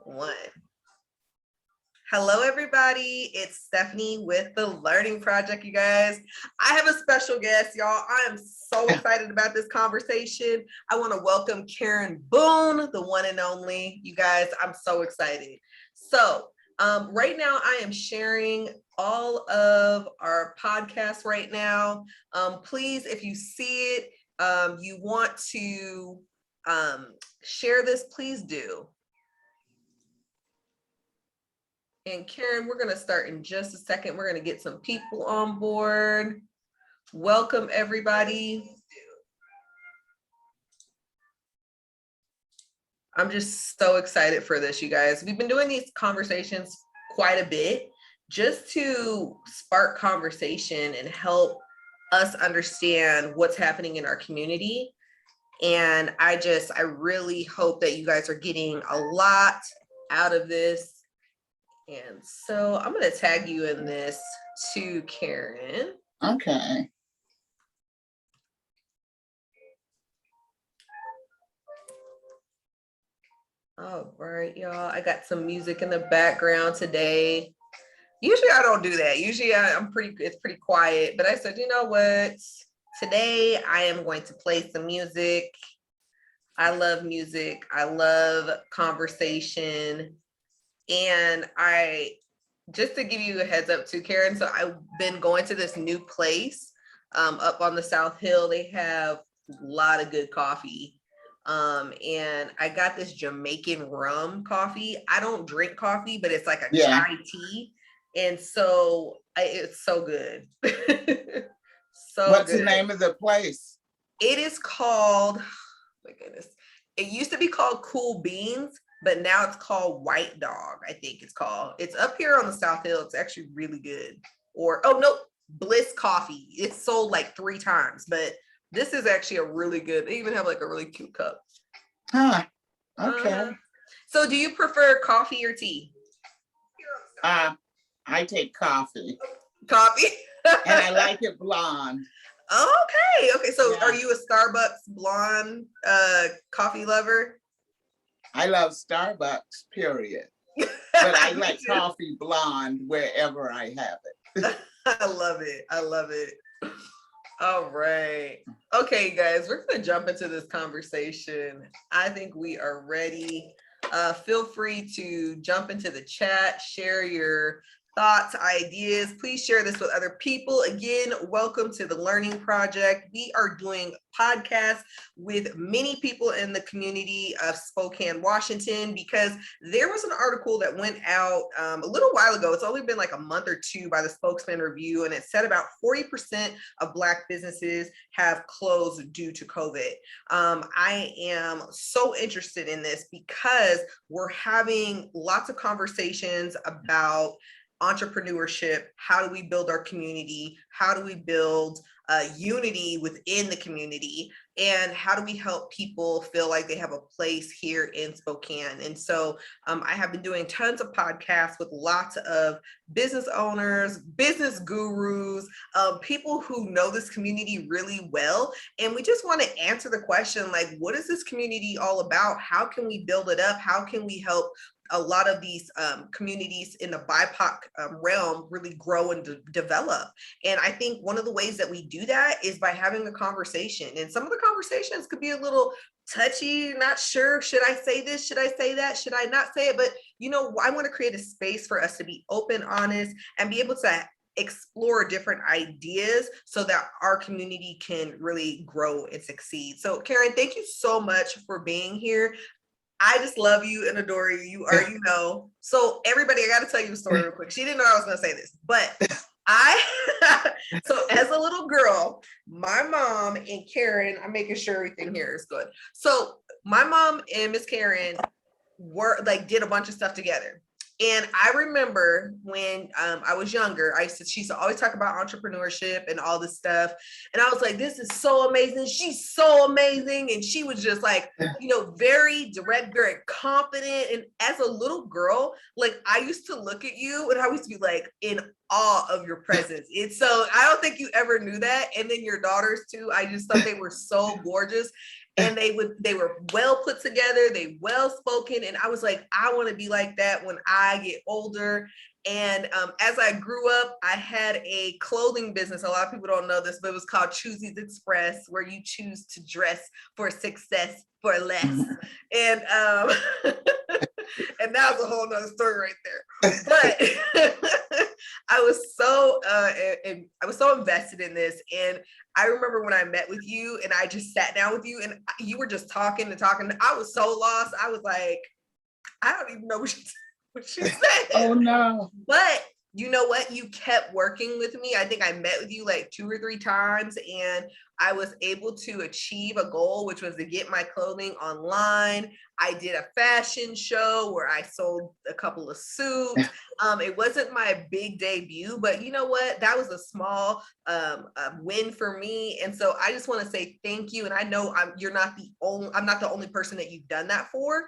One. Hello, everybody. It's Stephanie with the Learning Project, you guys. I have a special guest, y'all. I am so excited about this conversation. I want to welcome Karen Boone, the one and only. You guys, I'm so excited. So right now I am sharing all of our podcasts right now. Please, if you see it, you want to share this, please do. And Karen, we're going to start in just a second. We're going to get some people on board. Welcome, everybody. I'm just so excited for this, you guys. We've been doing these conversations quite a bit just to spark conversation and help us understand what's happening in our community. And I really hope that you guys are getting a lot out of this. And so I'm going to tag you in this too, Karen. Okay. All right, y'all. I got some music in the background today. Usually I don't do that. Usually it's pretty quiet, but I said, you know what? Today I am going to play some music. I love music. I love conversation. And just to give you a heads up too, Karen, so I've been going to this new place up on the South Hill. They have a lot of good coffee. And I got this Jamaican rum coffee. I don't drink coffee, but it's like a chai tea. And so it's so good. What's the name of the place? It is called, oh my goodness. It used to be called Cool Beans, but now it's called White Dog, I think it's called. It's up here on the South Hill. It's actually really good. Bliss Coffee. It's sold like 3 times, but this is actually a really good, they even have like a really cute cup. Huh, okay. So do you prefer coffee or tea? I take coffee. Coffee? And I like it blonde. Okay, so Are you a Starbucks blonde coffee lover? I love Starbucks, period. But I like coffee blonde wherever I have it. I love it. All right. Okay, guys, we're going to jump into this conversation. I think we are ready. Feel free to jump into the chat, share your thoughts, ideas. Please share this with other people. Again, welcome to the Learning Project. We are doing podcasts with many people in the community of Spokane, Washington, because there was an article that went out a little while ago. It's only been like a month or two by the Spokesman Review, and it said about 40% of Black businesses have closed due to COVID. I am so interested in this because we're having lots of conversations about entrepreneurship. How do we build our community? How do we build unity within the community? And how do we help people feel like they have a place here in Spokane? And so I have been doing tons of podcasts with lots of business owners, business gurus, people who know this community really well. And we just want to answer the question, like, what is this community all about? How can we build it up? How can we help a lot of these communities in the BIPOC realm really grow and develop? And I think one of the ways that we do that is by having a conversation. And some of the conversations could be a little touchy, not sure, should I say this? Should I say that? Should I not say it? But, you know, I want to create a space for us to be open, honest, and be able to explore different ideas so that our community can really grow and succeed. So Karen, thank you so much for being here. I just love you and adore you. You already know. So everybody, I got to tell you a story real quick. She didn't know I was going to say this, but so as a little girl, my mom and Karen, I'm making sure everything here is good. So my mom and Miss Karen did a bunch of stuff together. And I remember when I was younger, she used to always talk about entrepreneurship and all this stuff. And I was like, this is so amazing. She's so amazing. And she was just like, you know, very direct, very confident. And as a little girl, like I used to look at you and I used to be like in awe of your presence. It's so, I don't think you ever knew that. And then your daughters too, I just thought they were so gorgeous. and they were well put together, they well spoken, and I was like, I want to be like that when I get older. And as I grew up, I had a clothing business. A lot of people don't know this, but it was called Choosie's Express, where you choose to dress for success for less. And and that was a whole nother story right there. But I was so invested in this. And I remember when I met with you and I just sat down with you and you were just talking and talking. I was so lost. I was like, I don't even know what she said. Oh no. But you know what? You kept working with me. I think I met with you like 2 or 3 times, and I was able to achieve a goal, which was to get my clothing online. I did a fashion show where I sold a couple of suits. It wasn't my big debut, but you know what? That was a small win for me. And so I just want to say thank you. And I know I'm not the only person that you've done that for.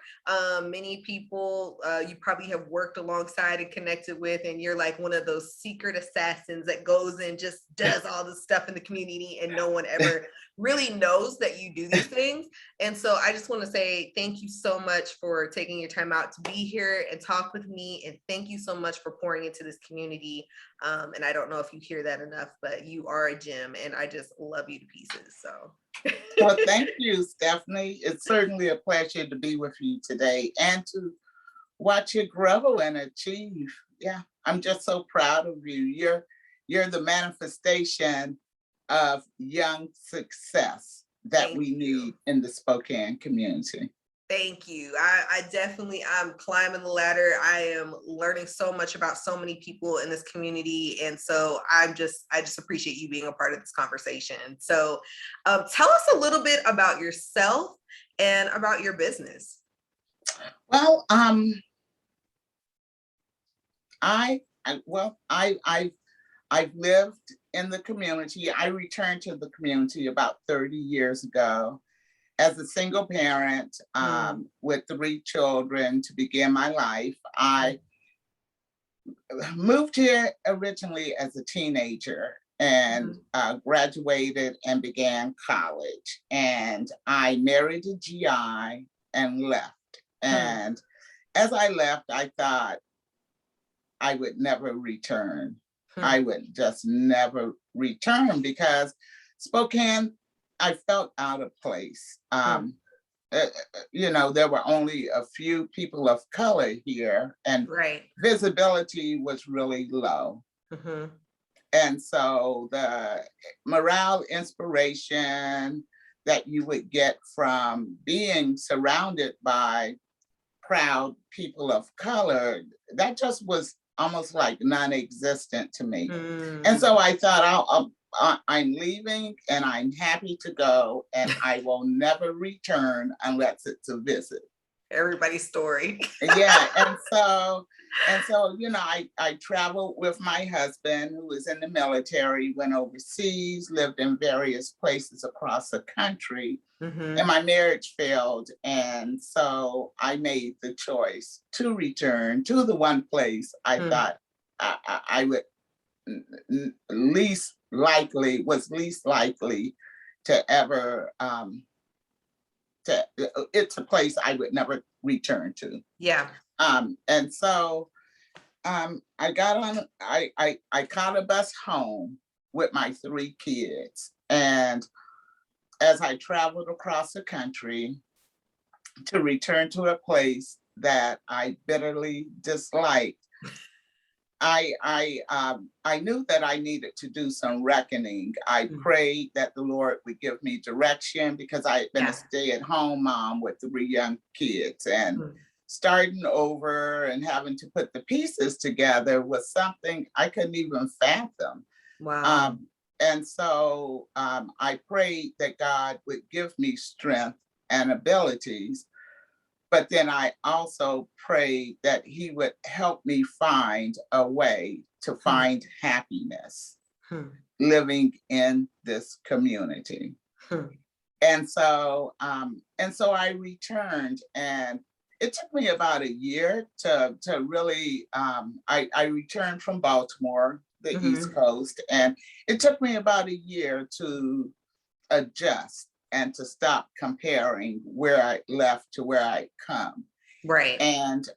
Many people you probably have worked alongside and connected with, and you're like one of those secret assassins that goes and just does all this stuff in the community and no one ever really knows that you do these things. And so I just want to say thank you so much for taking your time out to be here and talk with me. And thank you so much for pouring into this community. And I don't know if you hear that enough, but you are a gem and I just love you to pieces. So. Well, thank you, Stephanie. It's certainly a pleasure to be with you today and to watch you grow and achieve. Yeah, I'm just so proud of you. You're the manifestation of young success that we need in the Spokane community. Thank you. I'm climbing the ladder. I am learning so much about so many people in this community. And so I just appreciate you being a part of this conversation. So tell us a little bit about yourself and about your business. Well, I've lived in the community. I returned to the community about 30 years ago as a single parent with 3 children to begin my life. I moved here originally as a teenager and graduated and began college. And I married a GI and left. And as I left, I thought I would never return. I would just never return because Spokane, I felt out of place. There were only a few people of color here and visibility was really low. And so the morale, inspiration that you would get from being surrounded by proud people of color, that just was almost like non-existent to me. And so I thought, I'm leaving and I'm happy to go and I will never return unless it's a visit. Everybody's story. Yeah, and so, I traveled with my husband who was in the military, went overseas, lived in various places across the country, and my marriage failed. And so I made the choice to return to the one place I thought I would least likely to ever it's a place I would never return to. Yeah. And so I caught a bus home with my 3 kids. And as I traveled across the country to return to a place that I bitterly disliked, I knew that I needed to do some reckoning. I prayed that the Lord would give me direction because I had been a stay-at-home mom with 3 young kids, and starting over and having to put the pieces together was something I couldn't even fathom. Wow. And so I prayed that God would give me strength and abilities. But then I also prayed that he would help me find a way to find happiness living in this community. And so I returned, and it took me about a year to really, I returned from Baltimore, the East Coast, and it took me about a year to adjust and to stop comparing where I left to where I come. Right. And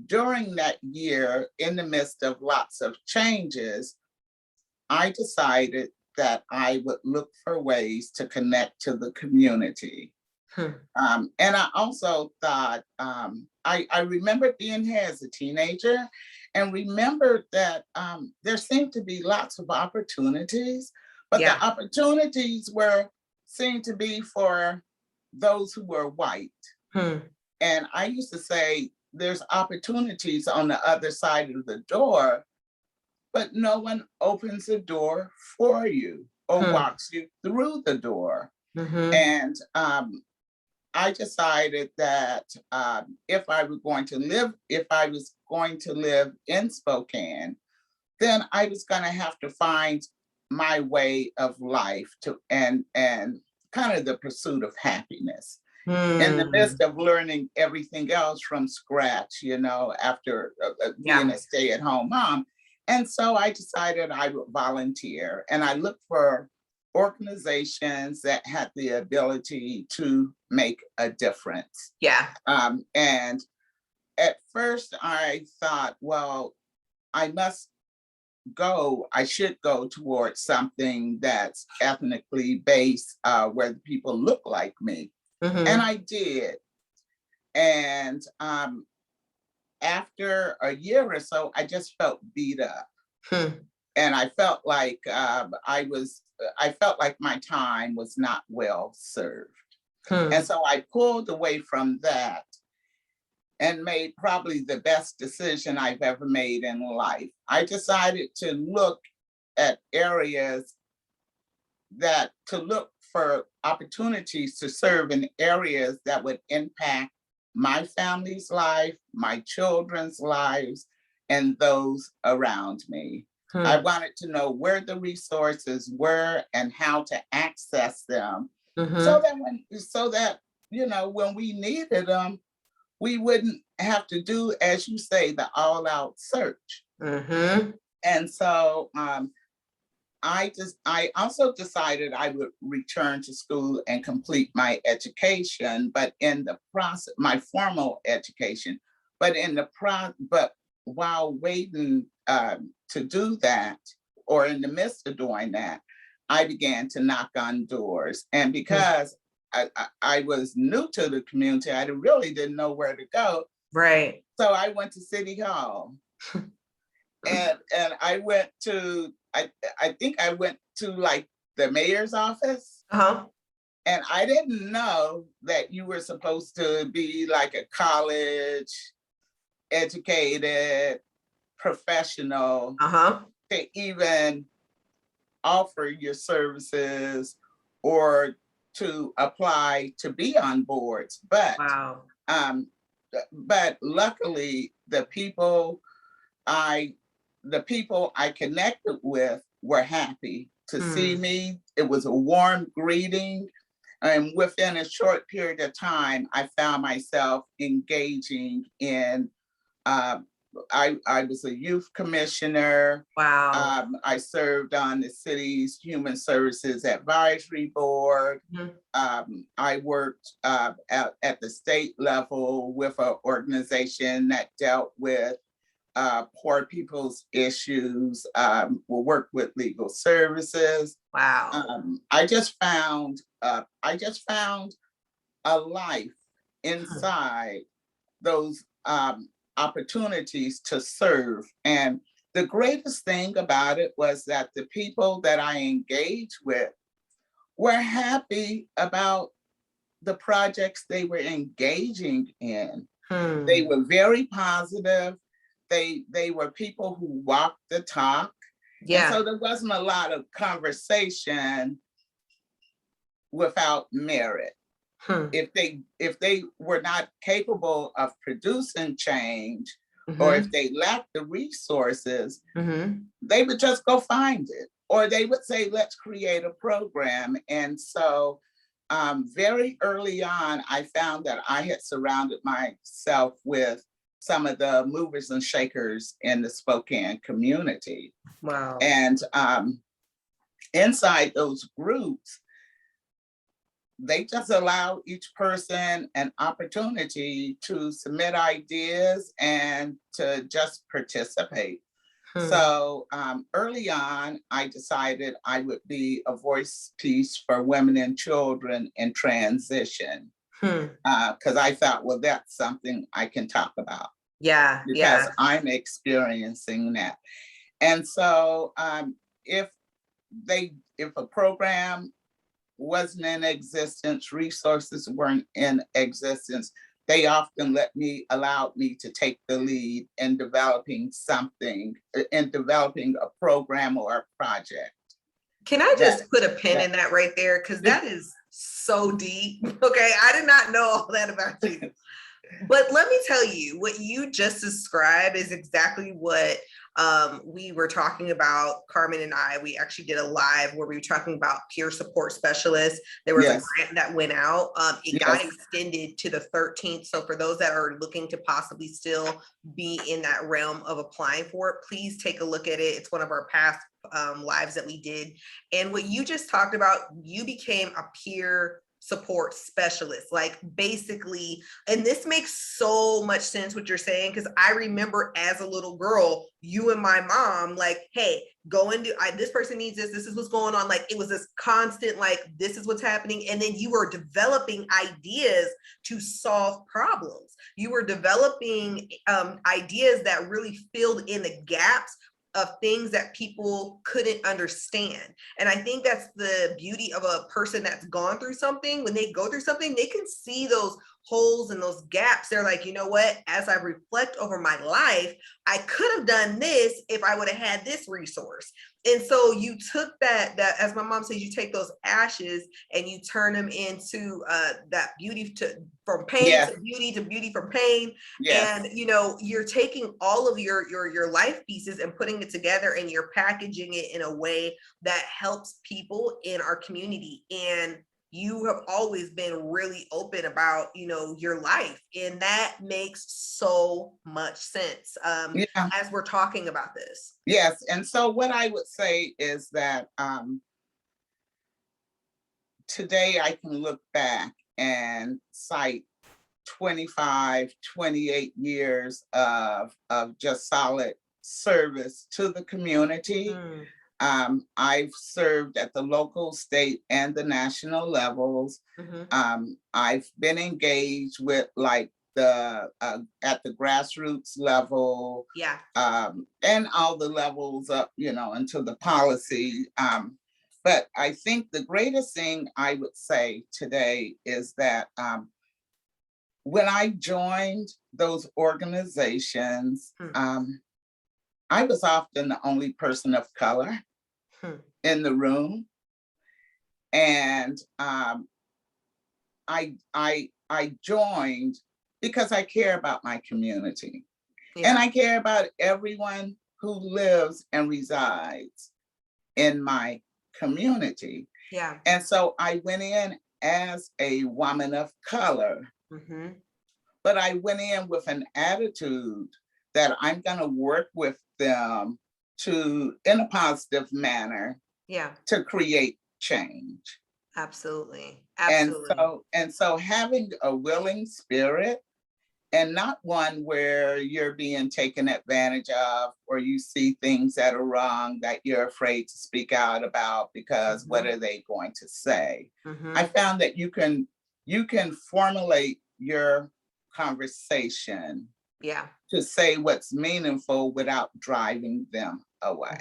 during that year, in the midst of lots of changes, I decided that I would look for ways to connect to the community. And I also thought, I remember being here as a teenager and remembered that there seemed to be lots of opportunities, but the opportunities seemed to be for those who were white. And I used to say, there's opportunities on the other side of the door, but no one opens the door for you or walks you through the door. And I decided that if I was going to live in Spokane, then I was going to have to find my way of life and kind of the pursuit of happiness. In the midst of learning everything else from scratch, after being a stay-at-home mom. And so I decided I would volunteer, and I looked for organizations that had the ability to make a difference. And at first I thought, well, I should go towards something that's ethnically based, where the people look like me. And I did. And after a year or so, I just felt beat up. And I felt like I felt like my time was not well served. And so I pulled away from that and made probably the best decision I've ever made in life. I decided to look at areas to look for opportunities to serve in areas that would impact my family's life, my children's lives, and those around me. I wanted to know where the resources were and how to access them, so that when we needed them, we wouldn't have to do, as you say, the all-out search. And so I also decided I would return to school and complete my education, but in the process, my formal education, but while waiting to do that, or in the midst of doing that, I began to knock on doors. And because I was new to the community, I really didn't know where to go. Right. So I went to City Hall. and I went to, I think I went to like the mayor's office. And I didn't know that you were supposed to be like a college educated professional to even offer your services or to apply to be on boards. But but luckily the people I connected with were happy to see me. It was a warm greeting. And within a short period of time, I found myself engaging in, I was a youth commissioner. I served on the city's Human Services Advisory Board. I worked at the state level with an organization that dealt with poor people's issues, will work with legal services. I just found a life inside those opportunities to serve. And the greatest thing about it was that the people that I engaged with were happy about the projects they were engaging in. They were very positive. They were people who walked the talk. And so there wasn't a lot of conversation without merit. If they were not capable of producing change, or if they lacked the resources, they would just go find it. Or they would say, let's create a program. And so very early on, I found that I had surrounded myself with some of the movers and shakers in the Spokane community. And inside those groups, they just allow each person an opportunity to submit ideas and to just participate. So early on, I decided I would be a voice piece for women and children in transition, because I thought, well, that's something I can talk about. Yeah, because I'm experiencing that. And so if a program wasn't in existence, resources weren't in existence, they often allowed me to take the lead in developing something, in developing a program or a project. Can I just put a pin in that right there? Because that is so deep. Okay, I did not know all that about you. But let me tell you, what you just described is exactly what we were talking about, Carmen and I. We actually did a live where we were talking about peer support specialists. There was a grant that went out. It got extended to the 13th. So for those that are looking to possibly still be in that realm of applying for it, please take a look at it. It's one of our past lives that we did. And what you just talked about, you became a peer support specialist, like basically, and this makes so much sense what you're saying, because I remember as a little girl, you and my mom, like, hey, go and do, this person needs this is what's going on. Like, it was this constant, like, this is what's happening. And then you were developing ideas to solve problems. You were developing ideas that really filled in the gaps of things that people couldn't understand. And I think that's the beauty of a person that's gone through something. When they go through something, they can see those holes and those gaps. They're like, you know what, as I reflect over my life, I could have done this if I would have had this resource. And so you took that as my mom says, you take those ashes and you turn them into that beauty from pain to beauty from pain. And you know, you're taking all of your life pieces and putting it together, and you're packaging it in a way that helps people in our community. And you have always been really open about, you know, your life, and that makes so much sense as we're talking about this. Yes, and so what I would say is that today I can look back and cite 25, 28 years of just solid service to the community. I've served at the local, state, and the national levels. I've been engaged with like at the grassroots level, and all the levels up, you know, into the policy. But I think the greatest thing I would say today is that when I joined those organizations, I was often the only person of color in the room. And I joined because I care about my community. And I care about everyone who lives and resides in my community. And so I went in as a woman of color, but I went in with an attitude that I'm gonna work with them in a positive manner, to create change. Absolutely. And so having a willing spirit, and not one where you're being taken advantage of, or you see things that are wrong that you're afraid to speak out about because what are they going to say? I found that you can formulate your conversation to say what's meaningful without driving them away.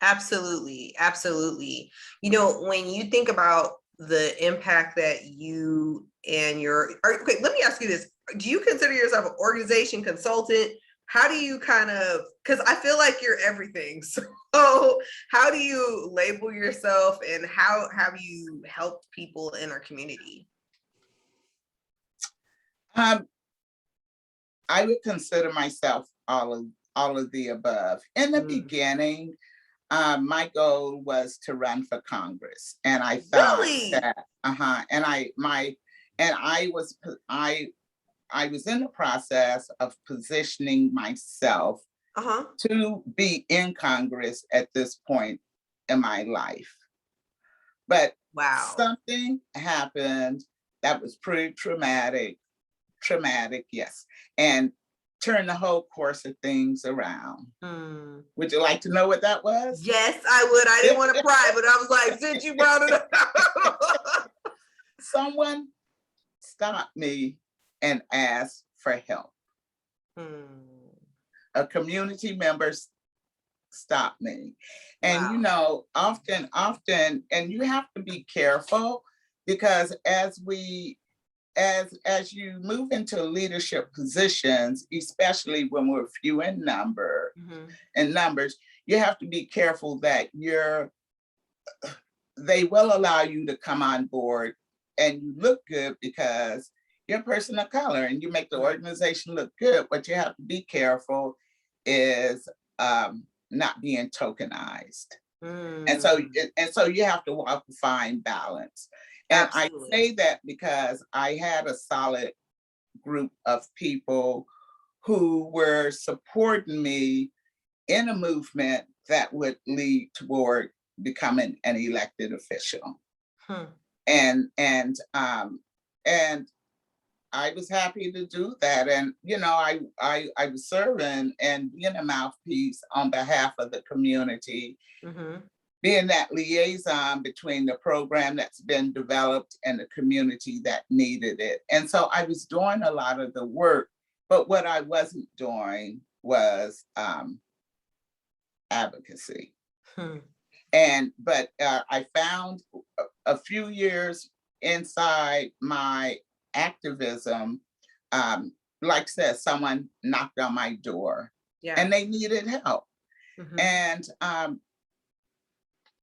Absolutely. Absolutely. You know, when you think about the impact that you and okay, let me ask you this. Do you consider yourself an organization consultant? How do you because I feel like you're everything. So how do you label yourself, and how have you helped people in our community? I would consider myself all of the above. In the beginning, my goal was to run for Congress, and I thought that, I was in the process of positioning myself to be in Congress at this point in my life. But Wow. Something happened that was pretty traumatic, yes, and turned the whole course of things around. Would you like to know what that was? Yes, I would. I didn't want to pry, but I was like, since you brought it up. Someone stopped me and asked for help. A community member stopped me. And wow. you know, often, and you have to be careful, because as you move into leadership positions, especially when we're few in numbers, you have to be careful that they will allow you to come on board and you look good because you're a person of color and you make the organization look good. What you have to be careful is not being tokenized. And so you have to walk a fine balance. And absolutely. I say that because I had a solid group of people who were supporting me in a movement that would lead toward becoming an elected official. And I was happy to do that. And, you know, I was serving and being a mouthpiece on behalf of the community, being that liaison between the program that's been developed and the community that needed it. And so I was doing a lot of the work, but what I wasn't doing was advocacy. But I found a few years inside my activism, like I said, someone knocked on my door and they needed help. And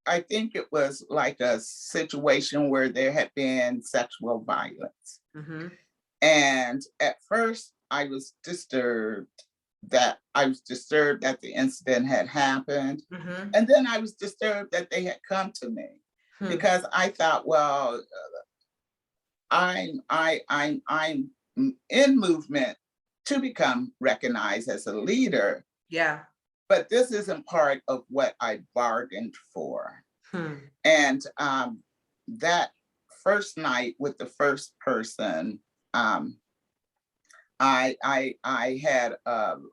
I think it was like a situation where there had been sexual violence. And at first I was disturbed that the incident had happened. And then I was disturbed that they had come to me because I thought, well, I'm in movement to become recognized as a leader. But this isn't part of what I bargained for. And that first night with the first person, I had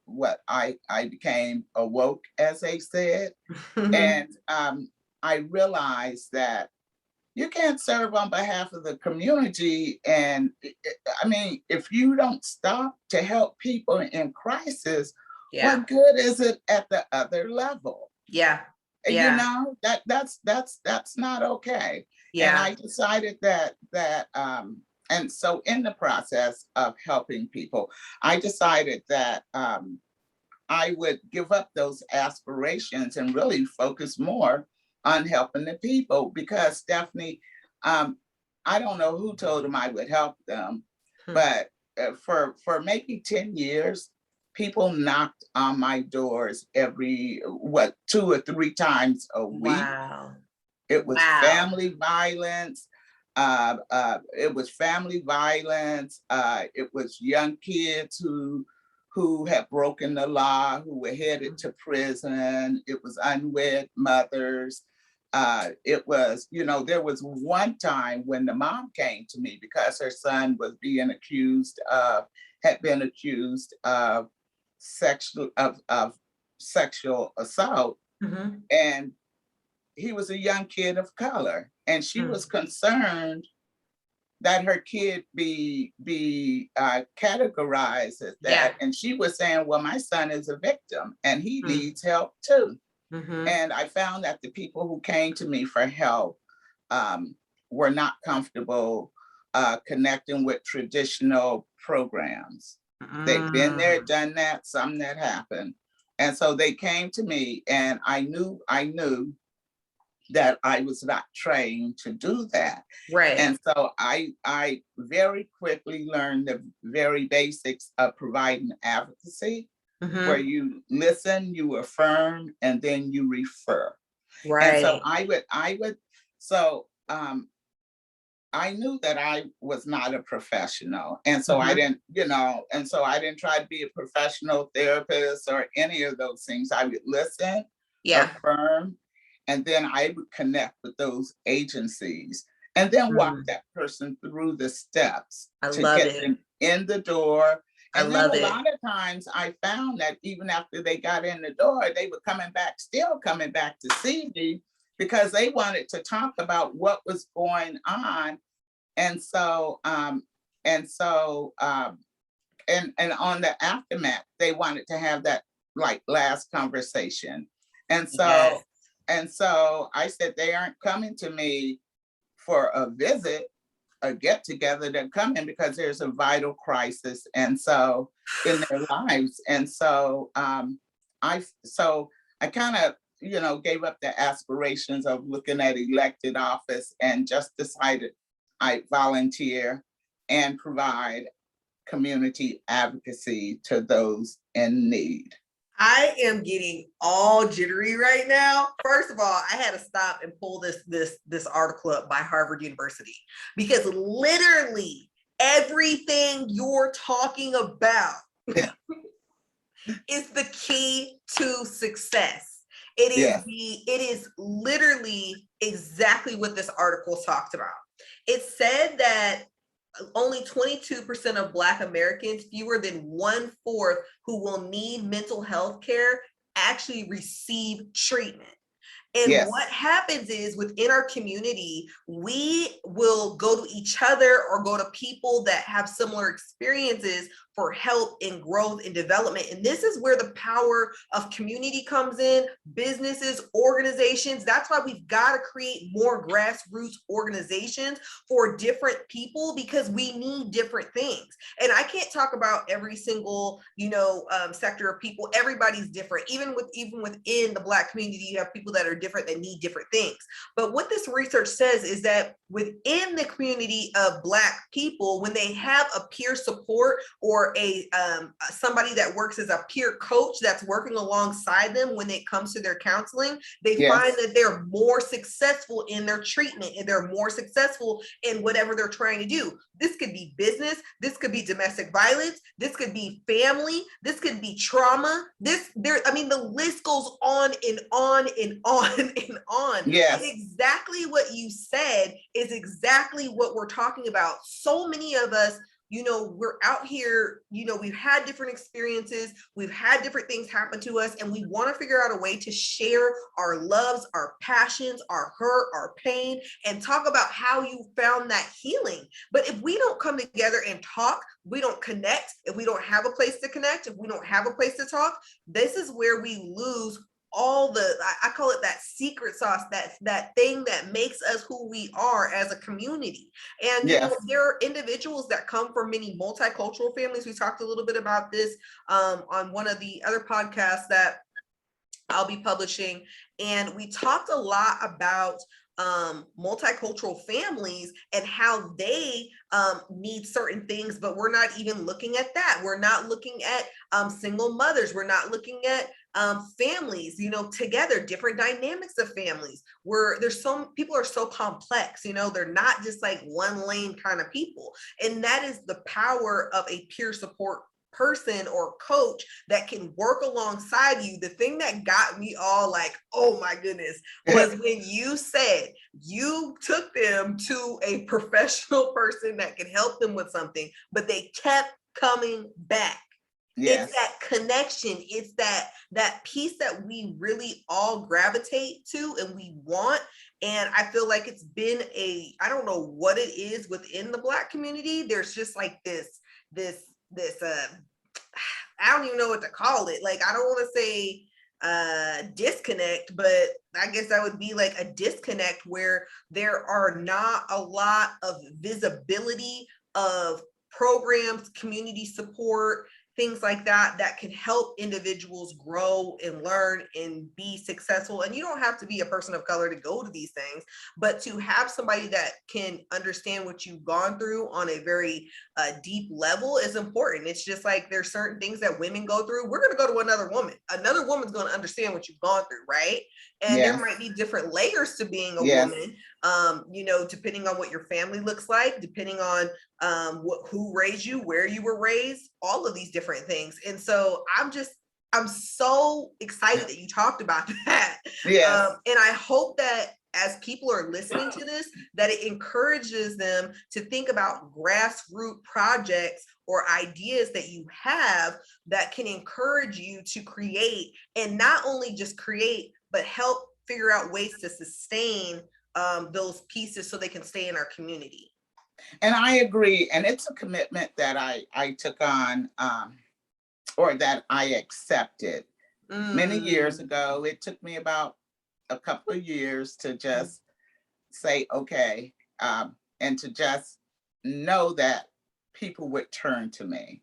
what I became awoke, as they said. And I realized that you can't serve on behalf of the community. And I mean, if you don't stop to help people in crisis, what good is it at the other level? You know, that's not okay. And I decided that and so in the process of helping people, I decided that I would give up those aspirations and really focus more on helping the people, because Stephanie, I don't know who told them I would help them, but for maybe 10 years, people knocked on my doors every, 2 or 3 times a week. It was family violence. It was family violence. It was young kids who had broken the law, who were headed to prison. It was unwed mothers. It was, you know, there was one time when the mom came to me because her son was had been accused of sexual assault. And he was a young kid of color, and she was concerned that her kid be categorized as that. And she was saying, well, my son is a victim and he needs help too. And I found that the people who came to me for help were not comfortable connecting with traditional programs. They've been there, done that, some that happened. And so they came to me, and I knew that I was not trained to do that. And so I very quickly learned the very basics of providing advocacy, where you listen, you affirm, and then you refer. And so I knew that I was not a professional. And so I didn't, I didn't try to be a professional therapist or any of those things. I would listen, affirm, and then I would connect with those agencies and then walk that person through the steps to get them in the door. And then a lot of times I found that even after they got in the door, they were still coming back to see me because they wanted to talk about what was going on. And so, and on the aftermath, they wanted to have that like last conversation. And so, I said, they aren't coming to me for a visit, a get together. They're coming because there's a vital crisis. And so in their lives. And so, I kind of, gave up the aspirations of looking at elected office and just decided I volunteer and provide community advocacy to those in need. I am getting all jittery right now. First of all, I had to stop and pull this article up by Harvard University, because literally everything you're talking about is the key to success. It is literally exactly what this article talked about. It said that only 22% of Black Americans, fewer than 1/4 who will need mental health care, actually receive treatment. And what happens is within our community, we will go to each other or go to people that have similar experiences for help and growth and development. And this is where the power of community comes in, businesses, organizations. That's why we've got to create more grassroots organizations for different people, because we need different things. And I can't talk about every single, sector of people. Everybody's different. Even within the Black community, you have people that are different, that need different things. But what this research says is that within the community of Black people, when they have a peer support or somebody that works as a peer coach that's working alongside them when it comes to their counseling, they find that they're more successful in their treatment and they're more successful in whatever they're trying to do. This could be business, this could be domestic violence, this could be family, this could be trauma. The list goes on and on and on and on. Yes. And exactly what you said is exactly what we're talking about. So many of us, we're out here, we've had different experiences, we've had different things happen to us, and we want to figure out a way to share our loves, our passions, our hurt, our pain, and talk about how you found that healing. But if we don't come together and talk, we don't connect, if we don't have a place to connect, if we don't have a place to talk, this is where we lose all I call it that secret sauce, that thing that makes us who we are as a community. And there are individuals that come from many multicultural families. We talked a little bit about this on one of the other podcasts that I'll be publishing, and we talked a lot about multicultural families and how they need certain things, but we're not even looking at that. We're not looking at single mothers. We're not looking at families, together, different dynamics of families, where people are so complex, they're not just like one lane kind of people. And that is the power of a peer support person or coach that can work alongside you. The thing that got me all like, oh my goodness, was when you said you took them to a professional person that could help them with something, but they kept coming back. Yes. It's that connection. It's that piece that we really all gravitate to and we want. And I feel like it's been I don't know what it is within the Black community. There's just like this I don't even know what to call it. Like, I don't want to say disconnect, but I guess that would be like a disconnect where there are not a lot of visibility of programs, community support, things like that can help individuals grow and learn and be successful. And you don't have to be a person of color to go to these things, but to have somebody that can understand what you've gone through on a very deep level is important. It's just like there's certain things that women go through. We're going to go to another woman. Another woman's going to understand what you've gone through, right? And there might be different layers to being a woman, depending on what your family looks like, depending on who raised you, where you were raised, all of these different things. And so I'm so excited that you talked about that. And I hope that as people are listening to this, that it encourages them to think about grassroots projects or ideas that you have that can encourage you to create, and not only just create, but help figure out ways to sustain those pieces so they can stay in our community. And I agree. And it's a commitment that I took on, or that I accepted many years ago. It took me about a couple of years to just say, okay, and to just know that people would turn to me.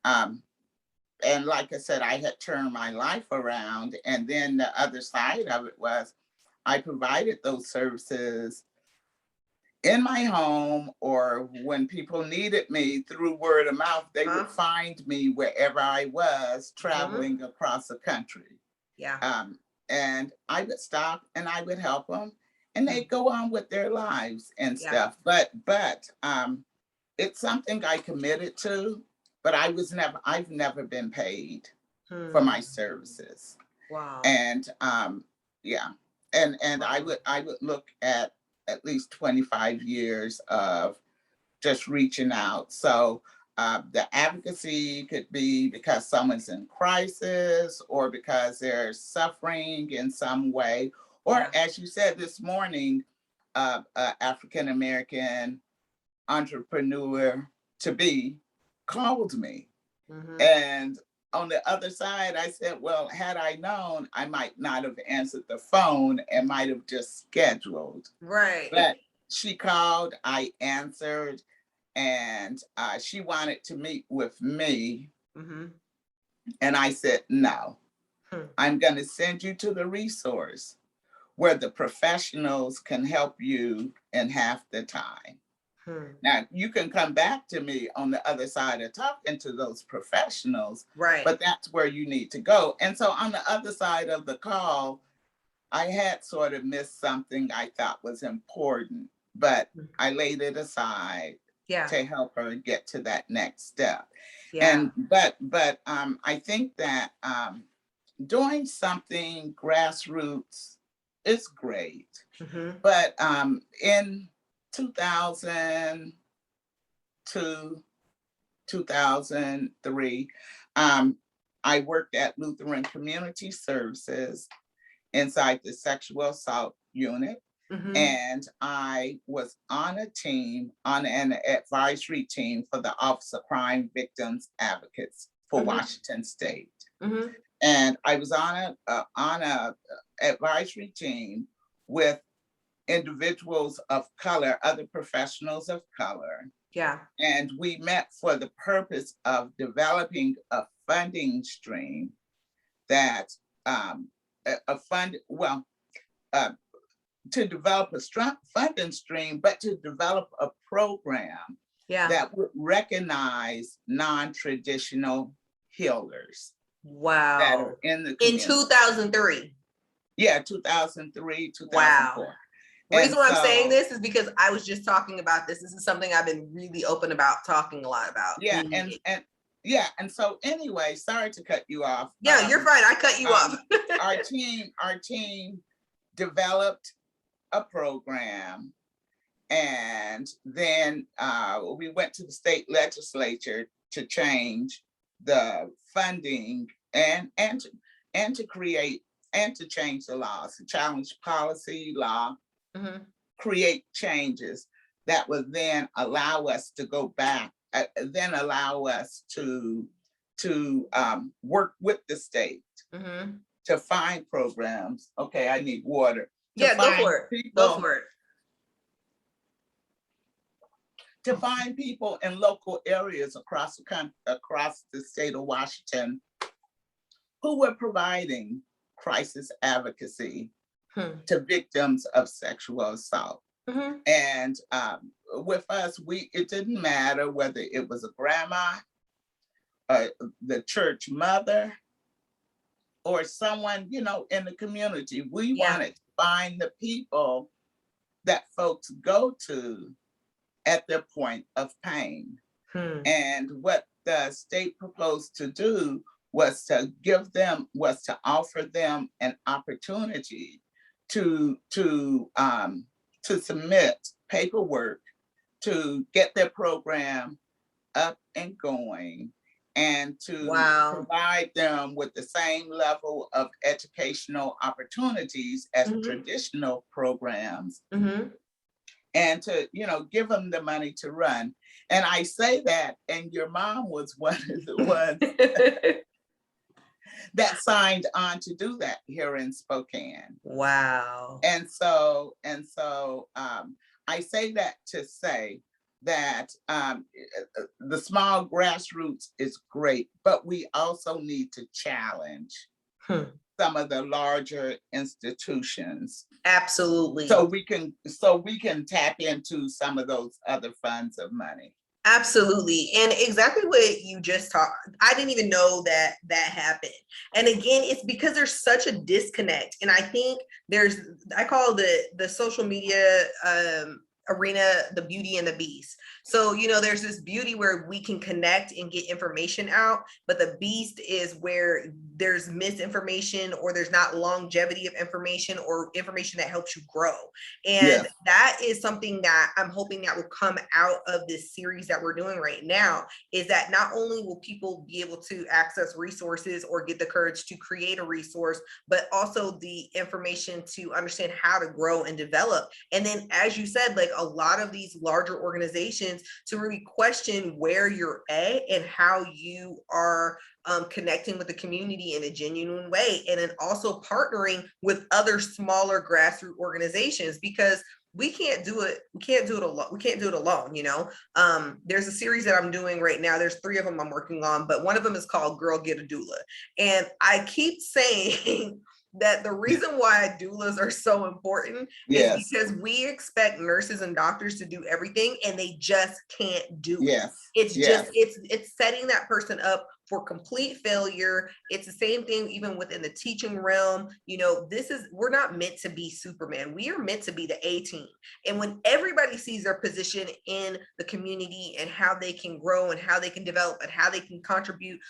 And like I said, I had turned my life around. And then the other side of it was I provided those services in my home, or when people needed me through word of mouth, they would find me wherever I was traveling across the country. Yeah. And I would stop and I would help them, and they'd go on with their lives and stuff. But it's something I committed to, but I've never been paid for my services. Wow. And yeah. And I would look at least 25 years of just reaching out. So the advocacy could be because someone's in crisis, or because they're suffering in some way, or as you said this morning, African-American entrepreneur to be called me. And on the other side, I said, well, had I known, I might not have answered the phone and might have just scheduled. Right. But she called, I answered, and she wanted to meet with me. And I said, no, I'm going to send you to the resource where the professionals can help you in half the time. Now, you can come back to me on the other side of talking to those professionals, right? But that's where you need to go. And so on the other side of the call, I had sort of missed something I thought was important, but I laid it aside to help her get to that next step. And but I think that doing something grassroots is great. But in 2002, 2003, I worked at Lutheran Community Services inside the sexual assault unit. And I was on an advisory team for the Office of Crime Victims Advocates for Washington State. And I was on a advisory team with individuals of color, other professionals of color. And we met for the purpose of developing a funding stream that to develop a strong funding stream, but to develop a program that would recognize non-traditional healers. Wow. That are in the community. In 2003. Yeah, 2003, 2004. Wow. The reason why I'm saying this is because I was just talking about this. This is something I've been really open about talking a lot about. Yeah, and so anyway, sorry to cut you off. Yeah, you're fine. I cut you off. Our team developed a program, and then we went to the state legislature to change the funding and to create and to change the laws, to challenge policy law, create changes that would then allow us to go back, then allow us to work with the state to find programs. Okay, I need water. Yeah, go for it. Go for it. To find people in local areas across the country, across the state of Washington, who were providing crisis advocacy to victims of sexual assault. And with us, it didn't matter whether it was a grandma, the church mother, or someone, in the community. We wanted to find the people that folks go to at their point of pain. And what the state proposed to do was to offer them an opportunity to submit paperwork to get their program up and going, and to provide them with the same level of educational opportunities as traditional programs, and to, give them the money to run. And I say that, and your mom was one of the ones that signed on to do that here in Spokane. Wow. And so I say that to say that the small grassroots is great, but we also need to challenge some of the larger institutions. Absolutely. So we can tap into some of those other funds of money. Absolutely. And exactly what you just talked, I didn't even know that happened. And again, it's because there's such a disconnect. And I think I call the social media arena the beauty and the beast. So, there's this beauty where we can connect and get information out, but the beast is where there's misinformation, or there's not longevity of information, or information that helps you grow. And that is something that I'm hoping that will come out of this series that we're doing right now, is that not only will people be able to access resources or get the courage to create a resource, but also the information to understand how to grow and develop. And then, as you said, like a lot of these larger organizations, to really question where you're at and how you are connecting with the community in a genuine way, and then also partnering with other smaller grassroots organizations, because we can't do it alone. There's a series that I'm doing right now. There's 3 of them I'm working on, but one of them is called Girl Get a Doula. And I keep saying that the reason why doulas are so important is because we expect nurses and doctors to do everything, and they just can't do it. It's setting that person up for complete failure. It's the same thing even within the teaching realm. We're not meant to be Superman. We are meant to be the A-team. And when everybody sees their position in the community and how they can grow and how they can develop and how they can contribute,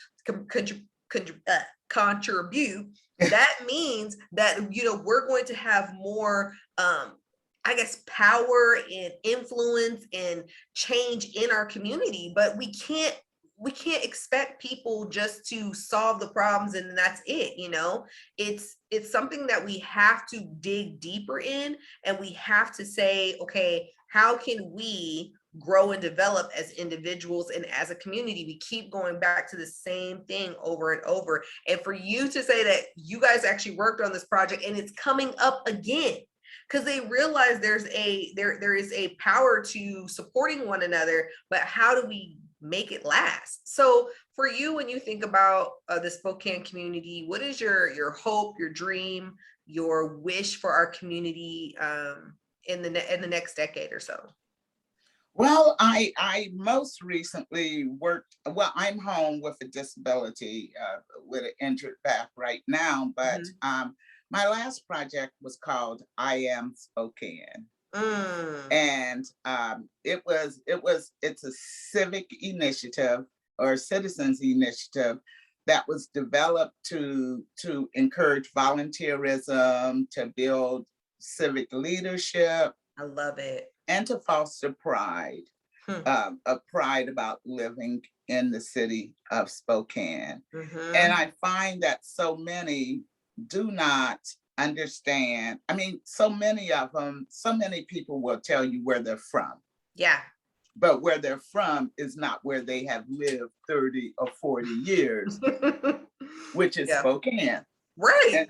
that means that, we're going to have more, power and influence and change in our community. But we can't expect people just to solve the problems and that's it. It's something that we have to dig deeper in, and we have to say, okay, how can we grow and develop as individuals and as a community? We keep going back to the same thing over and over. And for you to say that you guys actually worked on this project and it's coming up again, because they realize there is a power to supporting one another, but how do we make it last? So for you, when you think about the Spokane community, what is your hope, your dream, your wish for our community in the next decade or so? Well, I most recently I'm home with a disability, with an injured back right now, but my last project was called I Am Spokane. And it's a civic initiative or citizens initiative that was developed to encourage volunteerism, to build civic leadership. I love it. And to foster pride, a pride about living in the city of Spokane. And I find that so many do not understand. I mean, so many people will tell you where they're from. Yeah. But where they're from is not where they have lived 30 or 40 years, which is Spokane. Right.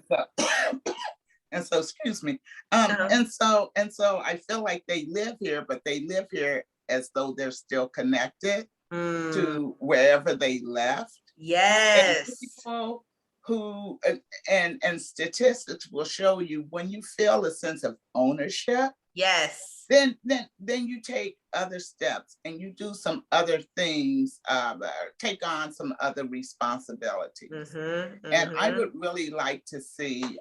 And so, excuse me. And so I feel like they live here, but they live here as though they're still connected to wherever they left. Yes. And people who, and statistics will show you, when you feel a sense of ownership, yes, then you take other steps and you do some other things, take on some other responsibilities. And I would really like to see,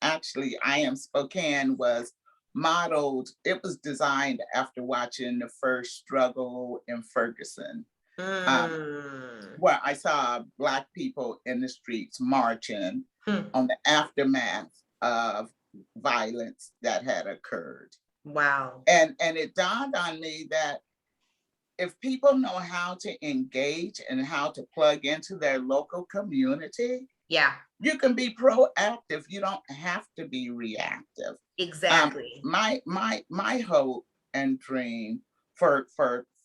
actually, I Am Spokane was modeled, it was designed after watching the first struggle in Ferguson, where I saw Black people in the streets marching on the aftermath of violence that had occurred. Wow. And it dawned on me that if people know how to engage and how to plug into their local community, yeah, you can be proactive. You don't have to be reactive. Exactly. My hope and dream for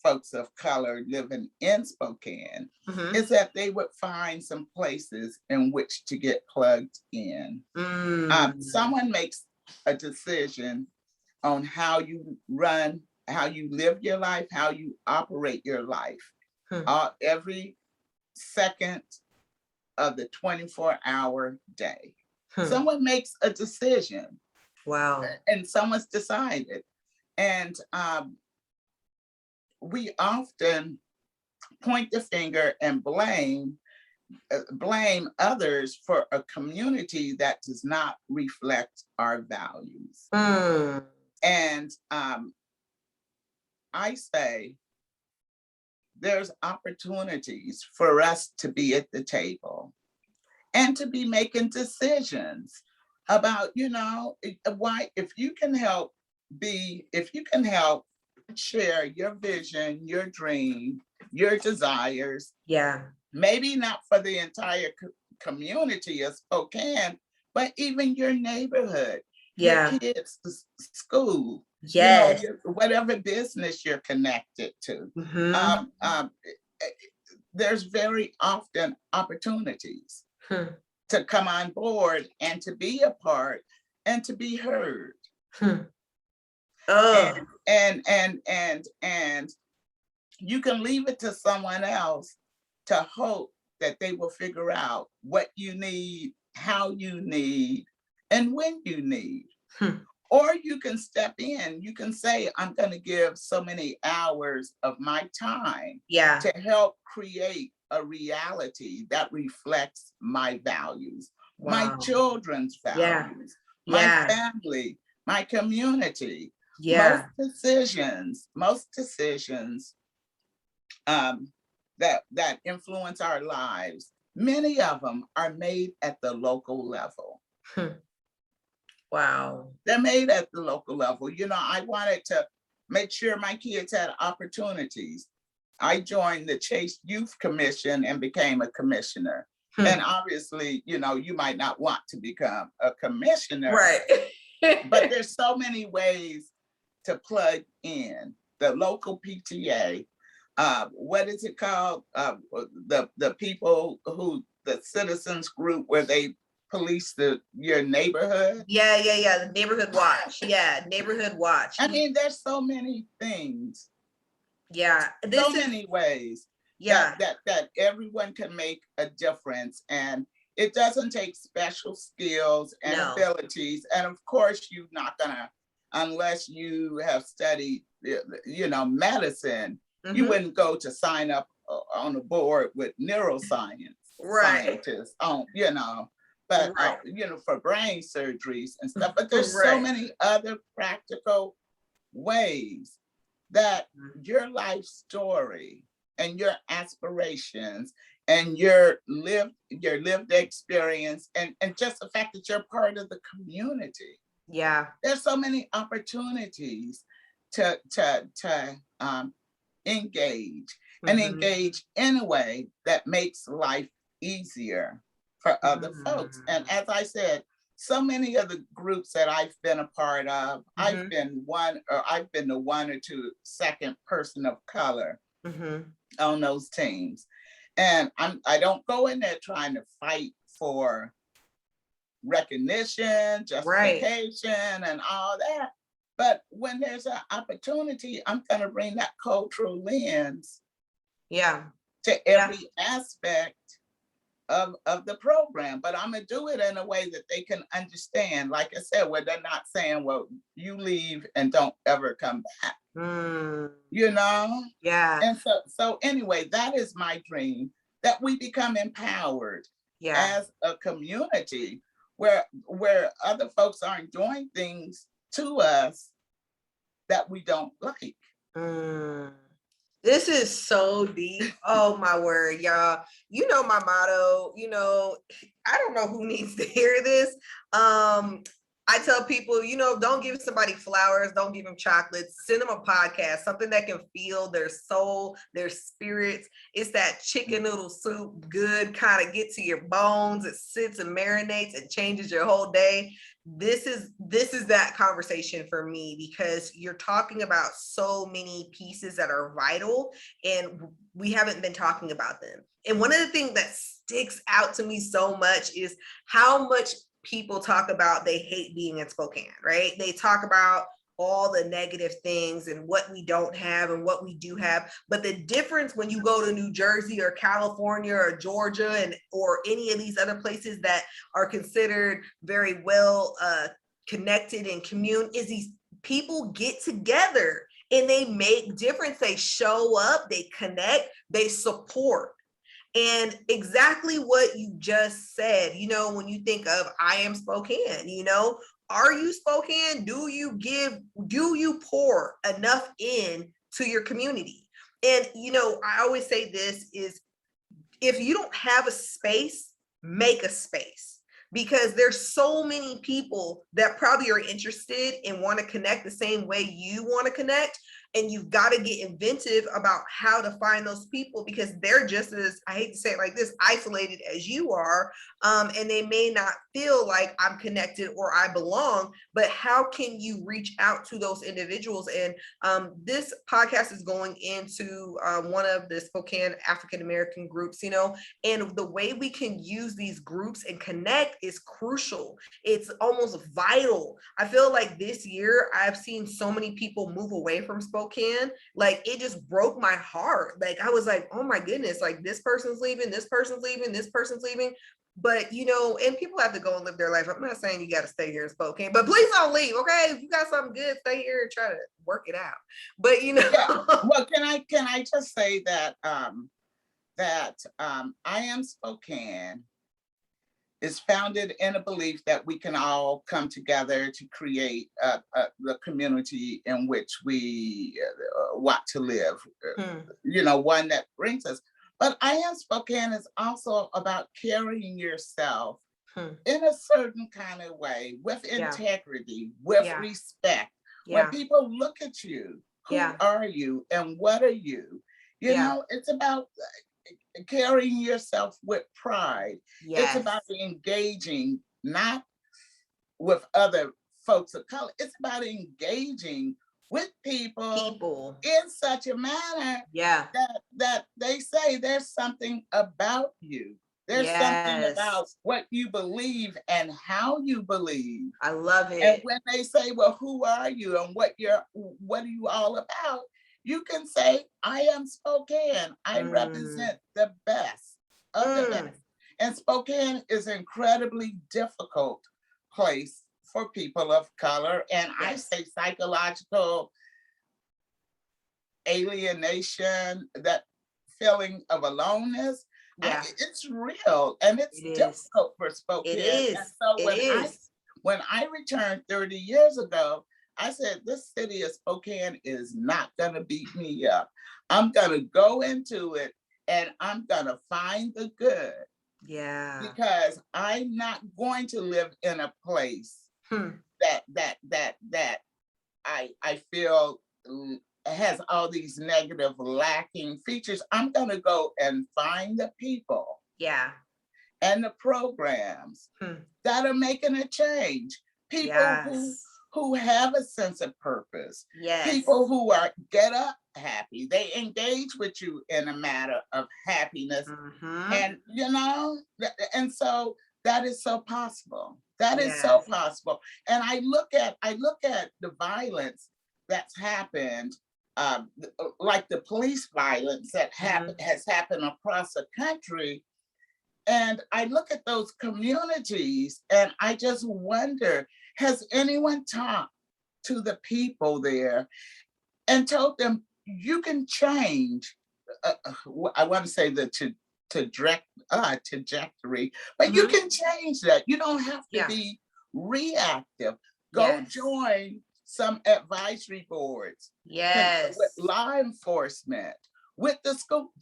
folks of color living in Spokane is that they would find some places in which to get plugged in. Someone makes a decision on how you run, how you live your life, how you operate your life. Every second of the 24-hour day. Someone makes a decision. Wow. And someone's decided. And we often point the finger and blame others for a community that does not reflect our values. And I say there's opportunities for us to be at the table and to be making decisions about, why, if you can help share your vision, your dream, your desires. Yeah. Maybe not for the entire community of Spokane, but even your neighborhood, your kids' school, whatever business you're connected to. There's very often opportunities to come on board and to be a part and to be heard. And you can leave it to someone else to hope that they will figure out what you need, how you need, and when you need. Or you can step in, you can say, I'm going to give so many hours of my time to help create a reality that reflects my values, my children's values, my family, my community. Most decisions that influence our lives, many of them are made at the local level. Wow. They're made at the local level. I wanted to make sure my kids had opportunities. I joined the Chase Youth Commission and became a commissioner. And obviously, you might not want to become a commissioner. Right. But there's so many ways to plug in. The local PTA, what is it called? The people the citizens group where they police your neighborhood. The neighborhood watch. Neighborhood watch. I mean, there's so many things. So many ways. That everyone can make a difference. And it doesn't take special skills and abilities. And of course, you're not gonna, unless you have studied, medicine, you wouldn't go to sign up on a board with neuroscience scientists, but for brain surgeries and stuff. But there's so many other practical ways that your life story and your aspirations and your lived experience and just the fact that you're part of the community. There's so many opportunities to engage and engage in a way that makes life easier for other folks. And as I said, so many of the groups that I've been a part of, I've been the one or two second person of color on those teams. And I don't go in there trying to fight for recognition, justification, and all that. But when there's an opportunity, I'm going to bring that cultural lens to every aspect of the program. But I'm going to do it in a way that they can understand. Like I said, where they're not saying, well, you leave and don't ever come back. And so anyway, that is my dream, that we become empowered as a community where other folks aren't doing things to us that we don't like. This is so deep. Oh my word, y'all. My motto, I don't know who needs to hear this. I tell people, don't give somebody flowers, don't give them chocolates, send them a podcast, something that can feel their soul, their spirits. It's that chicken noodle soup, good, kind of get to your bones. It sits and marinates and changes your whole day. This is that conversation for me, because you're talking about so many pieces that are vital and we haven't been talking about them. And one of the things that sticks out to me so much is how much people talk about they hate being in Spokane, right? They talk about all the negative things and what we don't have and what we do have. But the difference when you go to New Jersey or California or Georgia or any of these other places that are considered very well connected and commune is these people get together and they make difference. They show up, they connect, they support. And exactly what you just said, when you think of I am Spokane, are you Spokane? Do you pour enough in to your community? And, I always say this is, if you don't have a space, make a space, because there's so many people that probably are interested and want to connect the same way you want to connect. And you've got to get inventive about how to find those people, because they're just as, I hate to say it like this, isolated as you are. And they may not feel like I'm connected or I belong, but how can you reach out to those individuals? And this podcast is going into one of the Spokane African-American groups, and the way we can use these groups and connect is crucial. It's almost vital. I feel like this year I've seen so many people move away from Spokane. Like, it just broke my heart. Like, I was like, oh my goodness, like this person's leaving, this person's leaving, this person's leaving. But, and people have to go and live their life. I'm not saying you got to stay here in Spokane, but please don't leave. Okay. If you got something good, stay here and try to work it out. But, Yeah. Well, can I just say that, I Am Spokane is founded in a belief that we can all come together to create the community in which we want to live, one that brings us. But I Am Spokane is also about carrying yourself in a certain kind of way, with integrity, with respect. When people look at you, who are you and what are you? It's about carrying yourself with pride. It's about engaging, not with other folks of color. It's about engaging with people in such a manner that they say there's something about you. There's something about what you believe and how you believe. I love it. And when they say, well, who are you and what are you all about? You can say, I am Spokane. I represent the best of the best. And Spokane is an incredibly difficult place for people of color. And I say psychological alienation, that feeling of aloneness. It's real and it's difficult for Spokane. It is. And so when I returned 30 years ago, I said, this city of Spokane is not going to beat me up. I'm going to go into it and I'm going to find the good. Yeah. Because I'm not going to live in a place that I feel has all these negative, lacking features. I'm going to go and find the people. Yeah. And the programs that are making a change. People who have a sense of purpose. Yes. People who are get up happy. They engage with you in a matter of happiness. And and so that is so possible. That is so possible. And I look at the violence that's happened, like the police violence that has happened across the country. And I look at those communities and I just wonder, has anyone talked to the people there and told them you can change? I want to say the trajectory, but you can change that. You don't have to be reactive. Go join some advisory boards. With law enforcement, with the school.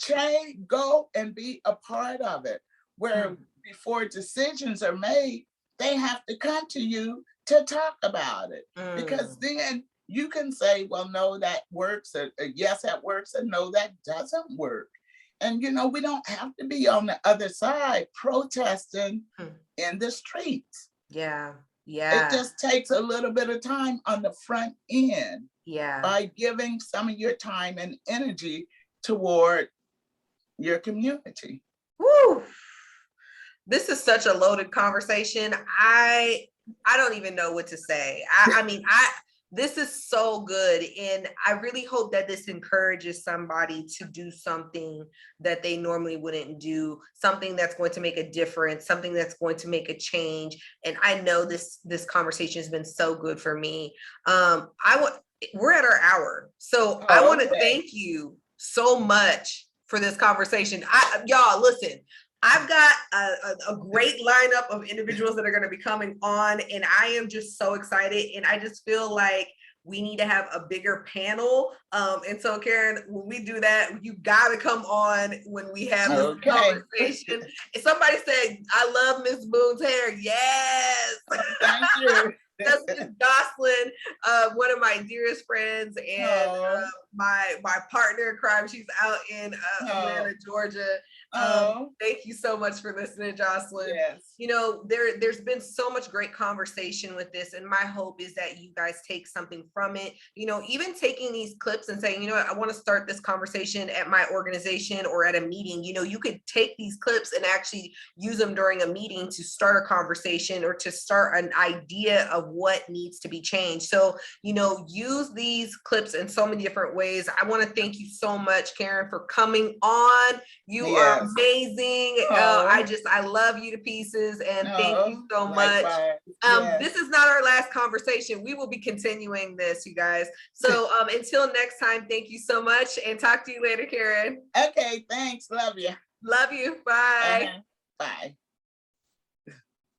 Go and be a part of it. Where before decisions are made, they have to come to you to talk about it. Because then you can say, well, no, that works, or yes, that works, and no, that doesn't work. And, you know, we don't have to be on the other side protesting in the streets. Yeah. Yeah. It just takes a little bit of time on the front end. Yeah. By giving some of your time and energy toward your community. Woo! This is such a loaded conversation. I don't even know what to say. I mean, this is so good. And I really hope that this encourages somebody to do something that they normally wouldn't do, something that's going to make a difference, something that's going to make a change. And I know this conversation has been so good for me. We're at our hour. So I want to thank you so much for this conversation. Y'all, listen, I've got a great lineup of individuals that are going to be coming on, and I am just so excited. And I just feel like we need to have a bigger panel. And so, Karen, when we do that, you got to come on when we have this conversation. And somebody said, I love Miss Boone's hair. Yes. Thank you. That's Miss Jocelyn, one of my dearest friends and my partner in crime. She's out in Atlanta, Georgia. Thank you so much for listening, Jocelyn. Yes. You know, there's been so much great conversation with this, and my hope is that you guys take something from it. You know, even taking these clips and saying, you know what, I want to start this conversation at my organization or at a meeting. You know, you could take these clips and actually use them during a meeting to start a conversation or to start an idea of what needs to be changed. So, you know, use these clips in so many different ways. I want to thank you so much, Karen, for coming on. You are amazing. I love you to pieces, and thank you so much. This is not our last conversation. We will be continuing this, you guys. So until next time, thank you so much, and talk to you later, Karen. Okay, thanks. Love you. Love you. Bye. Bye.